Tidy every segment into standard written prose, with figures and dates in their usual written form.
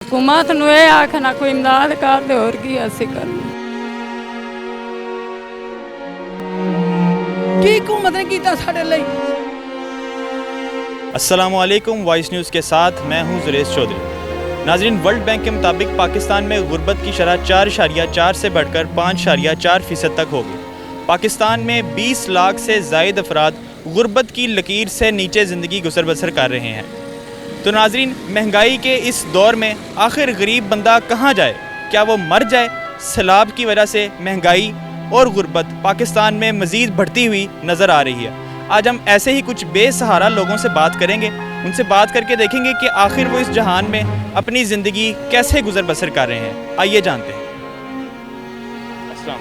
हुकूमत नूं ये आखना कोई इमदाद कर दे, होर की असीं करना। की हुकूमत ने कीता साडे लई? अस्सलामुअलैकुम, वॉइस न्यूज़ के साथ मैं हूं जुरेश चौधरी। नाज़रीन, वर्ल्ड बैंक के मुताबिक पाकिस्तान में गुर्बत की शरह 4.4 से बढ़कर 5.4% तक होगी। पाकिस्तान में 20 लाख से ज़ायद अफराद गुर्बत की लकीर से नीचे ज़िंदगी गुजर बसर कर रहे हैं। तो नाज़रीन, महंगाई के इस दौर में आखिर गरीब बंदा कहाँ जाए? क्या वो मर जाए? सैलाब की वजह से महंगाई और गुर्बत पाकिस्तान में मज़ीद बढ़ती हुई नज़र आ रही है। आज हम ऐसे ही कुछ बेसहारा लोगों से बात करेंगे, उनसे बात करके देखेंगे कि आखिर वो इस जहान में अपनी ज़िंदगी कैसे गुजर बसर कर रहे हैं। आइए जानते हैं। अस्सलाम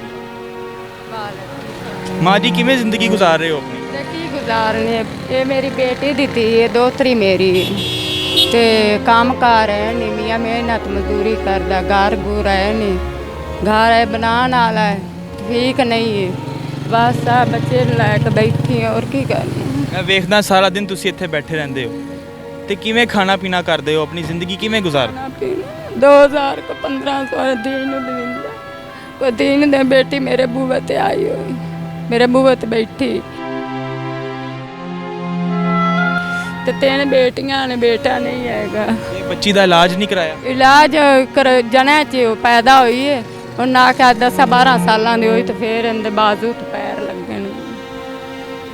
वालेकुम। माँ जी, किमें ज़िंदगी गुजार रहे हो अपनी? की गुजारनी है, ये मेरी बेटी दी थी, ये दोतरी मेरी ते काम कार है नहीं, मियाँ मेहनत मजदूरी करदा, घर गुर है नहीं, घर है बनाने वाला है, ठीक नहीं है, बस आ बच्चे लैके बैठी और की करनी। मैं वेखदा सारा दिन तुसी इत्थे बैठे रहंदे हो ते किवें खाना पीना करदे हो, अपनी ज़िंदगी किवें गुजारदे? 2000 को 1500 दिन दिंदा, कोई दिन दे बेटी मेरे बूहे ते आई हुई, मेरे बूहे ते बैठी ते 3 बेटियां ने, बेटा नहीं हैगा। ये बच्ची दा इलाज नहीं कराया? इलाज कर जने च पैदा हुई है, उन्हें आख्या 10-12 साल की हुई तो फिर इनके बाजू तो पैर लगे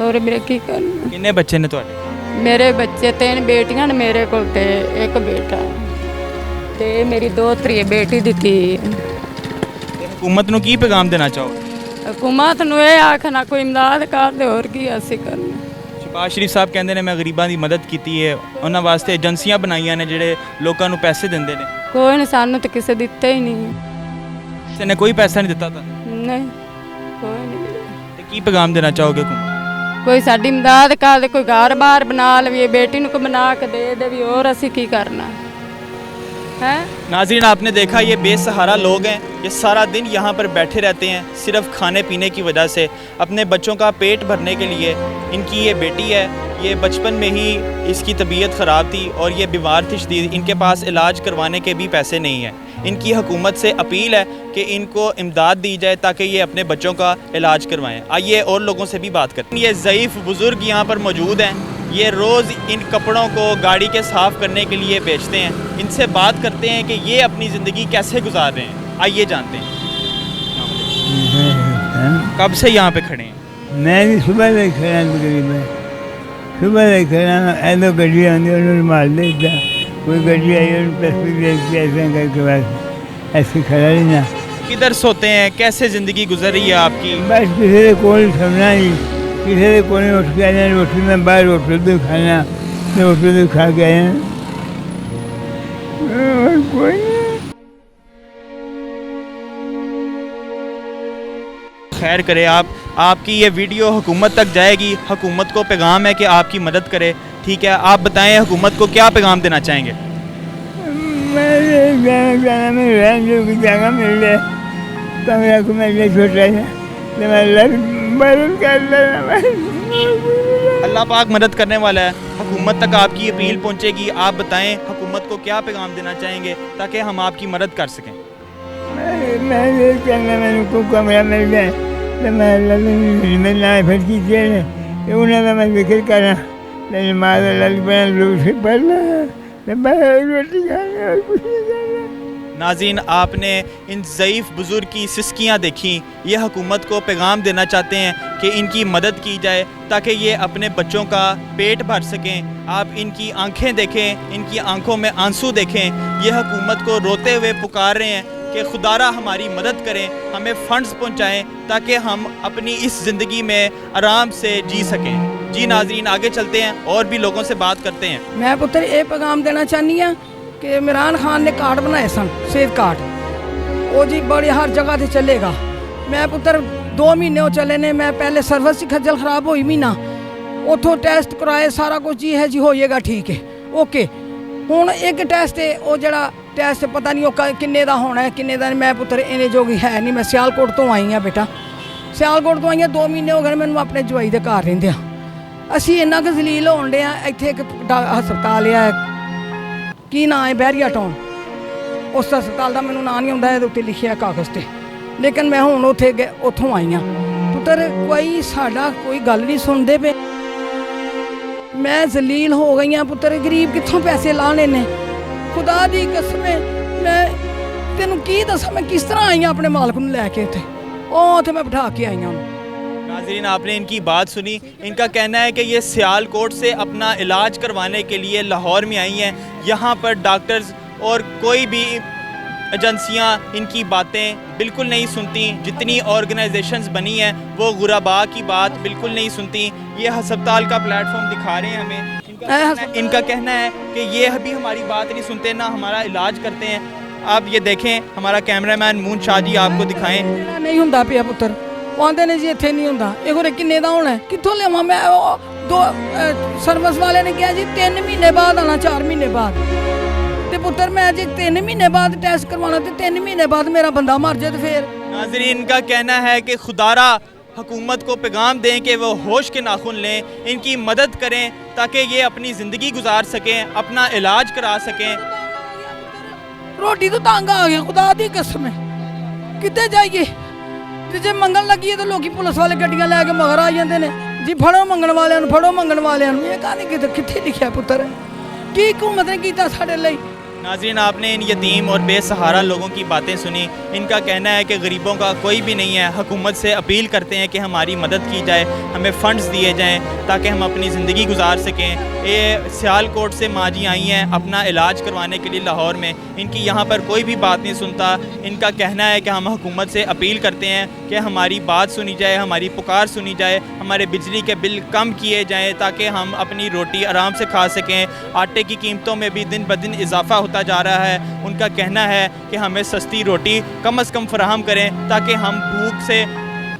और मेरे की करना। किन्ने बच्चे ने तुहाडे? मेरे बच्चे 3 बेटियां ने मेरे को, ते 1 बेटा ते मेरी दोतरी बेटी दी थी। हुकूमत नूं की पैगाम देना चाहोगे? हुकूमत नूं ये आखना कोई इमदाद कर दे, होर की असीं करना। शहबाज शरीफ साहब कहते हैं मैं गरीबां दी मदद की है, उन्होंने वास्ते एजेंसियां बनाई ने जिहड़े लोगों को पैसे देंदे ने। कोई नहीं, सानू तो किसी दिते ही नहीं, किसी ने कोई पैसा नहीं दिता था? नहीं, कोई नहीं दिता। तो की पैगाम देना चाहोगे हुकूमत? कोई साडी इमदाद कर दे, कोई घर बार बना लवीए, बेटी नूं कोई बना के दे दे, और असीं की करना है। नाज़रीन, आपने देखा ये बेसहारा लोग हैं, ये सारा दिन यहाँ पर बैठे रहते हैं सिर्फ खाने पीने की वजह से, अपने बच्चों का पेट भरने के लिए। इनकी ये बेटी है, ये बचपन में ही इसकी तबीयत ख़राब थी और ये बीमार थी शदीद, इनके पास इलाज करवाने के भी पैसे नहीं हैं। इनकी हुकूमत से अपील है कि इनको इमदाद दी जाए ताकि ये अपने बच्चों का इलाज करवाएं। आइए और लोगों से भी बात करते हैं। ये ज़ईफ़ बुज़ुर्ग यहाँ पर मौजूद हैं, ये रोज़ इन कपड़ों को गाड़ी के साफ़ करने के लिए बेचते हैं। इनसे बात करते हैं कि ये अपनी ज़िंदगी कैसे गुजार रहे हैं। आइए जानते हैं। कब से यहाँ पे खड़े हैं? मैं भी सुबह से खड़ा तकरीबन, सुबह से खड़ा। ऐसा गड्डी आती है मार देता, कोई गड्डी आई और तस्वीर देखती ऐसा करके बस ऐसे खड़ा रहना। किधर सोते हैं? कैसे ज़िंदगी गुजर रही है आपकी? बस किसी ने कोई समझना नहीं, किसी ने कोई उठ के आना, रोटी में बाहर रोटी तो खाना, रोटी तो खा के आया कोई नहीं। खैर करे आपकी ये वीडियो हुकूमत तक जाएगी, हुकूमत को पैगाम है कि आपकी मदद करे। ठीक है, आप बताएं हुकूमत को क्या पैगाम देना चाहेंगे? जगह मिल जाए, कमरा को मिल जाए छोटा सा, अल्लाह पाक मदद करने वाला है। हुकूमत तक आपकी अपील पहुंचेगी। आप बताएं हुकूमत को क्या पैगाम देना चाहेंगे ताकि हम आपकी मदद कर सकें? मैं ये कहना, मेरे को कमरा मिल जाए तो मैं अल्लाह फिर कीजिए उन्हें मैं जिक्र करा, लेकिन मारा लल बना लोग से पढ़ना रोटी खाना और कुछ नहीं करना। नाज़रीन, आपने इन ज़ईफ़ बुज़ुर्ग की सिसकियाँ देखी। ये हुकूमत को पैगाम देना चाहते हैं कि इनकी मदद की जाए ताकि ये अपने बच्चों का पेट भर सकें। आप इनकी आंखें देखें, इनकी आंखों में आंसू देखें। ये हुकूमत को रोते हुए पुकार रहे हैं कि खुदारा हमारी मदद करें, हमें फ़ंड्स पहुँचाएँ ताकि हम अपनी इस ज़िंदगी में आराम से जी सकें। जी नाज़रीन, आगे चलते हैं और भी लोगों से बात करते हैं। मैं पुत्र ये पैगाम देना चाहनी हाँ कि इमरान खान ने कार्ड बनाए सन, सेहत कार्ड, वो जी बड़ी हर जगह से चलेगा। मैं पुत्र 2 महीने हो चले ने, मैं पहले सर्विस ही खज्जल खराब हुई महीना, उतों टेस्ट कराए, सारा कुछ जी है जी होएगा, ठीक है ओके। हुण एक टेस्ट है, वो जड़ा टेस्ट पता नहीं वो किन्ने दा होना है किन्ने दा नहीं। मैं पुत्र इन्ने जोगी है नहीं, मैं सियालकोट तो आई हाँ बेटा, सियालकोट तो आई हाँ। 2 महीने हो गए मैनू अपने जवाई दे घर रहिंदे आ। असीं इन्ना क जलील होण डे आ। इत्थे एक हस्पताल है, की नाम है, बहरिया टाउन, ਉਸ ਹਸਪਤਾਲ ਦਾ ਮੈਨੂੰ ਨਾਂ ਨਹੀਂ ਆਉਂਦਾ, ਇਹਦੇ ਉੱਤੇ ਲਿਖਿਆ ਕਾਗਜ਼ ਤੇ, ਲੇਕਿਨ ਮੈਂ ਹੁਣ ਉੱਥੋਂ ਆਈ ਹਾਂ। ਪੁੱਤਰ ਕੋਈ ਸਾਡਾ ਕੋਈ ਗੱਲ ਨਹੀਂ ਸੁਣਦੇ ਪਏ, ਮੈਂ ਜ਼ਲੀਲ ਹੋ ਗਈ ਹਾਂ ਪੁੱਤਰ। ਗਰੀਬ ਕਿੱਥੋਂ ਪੈਸੇ ਲਾਣੇ ਨੇ, ਖੁਦਾ ਦੀ ਕਸਮ ਹੈ। ਮੈਂ ਤੈਨੂੰ ਕੀ ਦੱਸਾਂ, ਮੈਂ ਕਿਸ ਤਰ੍ਹਾਂ ਆਈ ਹਾਂ ਆਪਣੇ ਮਾਲਕ ਨੂੰ ਲੈ ਕੇ ਉੱਥੇ ਮੈਂ ਬਿਠਾ ਕੇ ਆਈ ਹਾਂ। नाज़रीन, आपने इनकी बात सुनी। इनका कहना है कि ये सियालकोट से अपना इलाज करवाने के लिए लाहौर में आई हैं। यहाँ पर डॉक्टर्स और कोई भी एजेंसियाँ इनकी बातें बिल्कुल नहीं सुनती। जितनी ऑर्गेनाइजेशंस बनी हैं वो गुरबा की बात बिल्कुल नहीं सुनती। ये अस्पताल का प्लेटफॉर्म दिखा रहे हैं हमें। इनका कहना है कि ये अभी हमारी बात नहीं सुनते, ना हमारा इलाज करते हैं। आप ये देखें, हमारा कैमरामैन मून शाह जी आपको दिखाएं। नहीं ਹੁੰਦਾ ਪਿਆ ਪੁੱਤਰ, ਉਹ ਆਂਦੇ ਨੇ ਜੀ ਇੱਥੇ ਨਹੀਂ ਹੁੰਦਾ। ਇਹ ਹੋਰੇ ਕਿੰਨੇ ਦਾ ਹੋਣਾ, ਕਿੱਥੋਂ ਲਿਆਵਾਂ ਮੈਂ? ਦੋ ਸਰਵਿਸ ਵਾਲੇ ਨੇ ਕਿਹਾ ਜੀ 3 ਮਹੀਨੇ ਬਾਅਦ ਆਣਾ, 4 ਮਹੀਨੇ ਬਾਅਦ। ਤੇ ਪੁੱਤਰ ਮੈਂ ਜੇ 3 ਮਹੀਨੇ ਬਾਅਦ ਟੈਸਟ ਕਰਵਾਉਣਾ ਤੇ 3 ਮਹੀਨੇ ਬਾਅਦ ਮੇਰਾ ਬੰਦਾ ਮਰ ਜਾਏ ਤੇ ਫਿਰ। नाज़रीन, इनका कहना है कि खुदारा हुकूमत को पैगाम दें कि वो होश के नाखून लें, इनकी मदद करें ताकि ये अपनी ज़िंदगी गुजार सकें, अपना इलाज करा सकें। ਰੋਟੀ ਤੋਂ ਤੰਗ ਆ ਗਿਆ, ਖੁਦਾ ਦੀ ਕਸਮ ਹੈ। ਕਿੱਥੇ ਜਾਈਏ? ਤੇ ਜੇ ਮੰਗਣ ਲੱਗੀਏ ਤਾਂ ਲੋਕੀ ਪੁਲਿਸ ਵਾਲੇ ਗੱਡੀਆਂ ਲੈ ਕੇ ਮਗਰ ਆ ਜਾਂਦੇ ਨੇ ਜੀ, ਫੜੋ ਮੰਗਣ ਵਾਲਿਆਂ ਨੂੰ, ਫੜੋ ਮੰਗਣ ਵਾਲਿਆਂ ਨੂੰ। ਇਹ ਕਹਾਣੀ ਕਿੱਥੇ ਲਿਖਿਆ ਪੁੱਤਰ? ਕੀ ਹਕੂਮਤ ਨੇ ਕੀਤਾ ਸਾਡੇ ਲਈ? नाज़रीन, आपने इन यतीम और बेसहारा लोगों की बातें सुनी। इनका कहना है कि गरीबों का कोई भी नहीं है। हुकूमत से अपील करते हैं कि हमारी मदद की जाए, हमें फ़ंड्स दिए जाएं ताकि हम अपनी ज़िंदगी गुजार सकें। ये सियालकोट से माँ जी आई हैं अपना इलाज करवाने के लिए लाहौर में। इनकी यहाँ पर कोई भी बात नहीं सुनता। इनका कहना है कि हम हुकूमत से अपील करते हैं कि हमारी बात सुनी जाए, हमारी पुकार सुनी जाए, हमारे बिजली के बिल कम किए जाएँ ताकि हम अपनी रोटी आराम से खा सकें। आटे की कीमतों में भी दिन ब दिन इजाफा होता जा रहा है। उनका कहना है कि हमें सस्ती रोटी कम से कम फराहम करें ताकि हम भूख से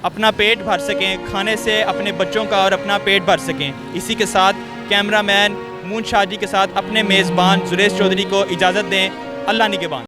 अपना पेट भर सकें, खाने से अपने बच्चों का और अपना पेट भर सकें। इसी के साथ कैमरामैन मून शाह जी के साथ अपने मेज़बान जुरेश चौधरी को इजाज़त दें। अल्लाह निगहबान।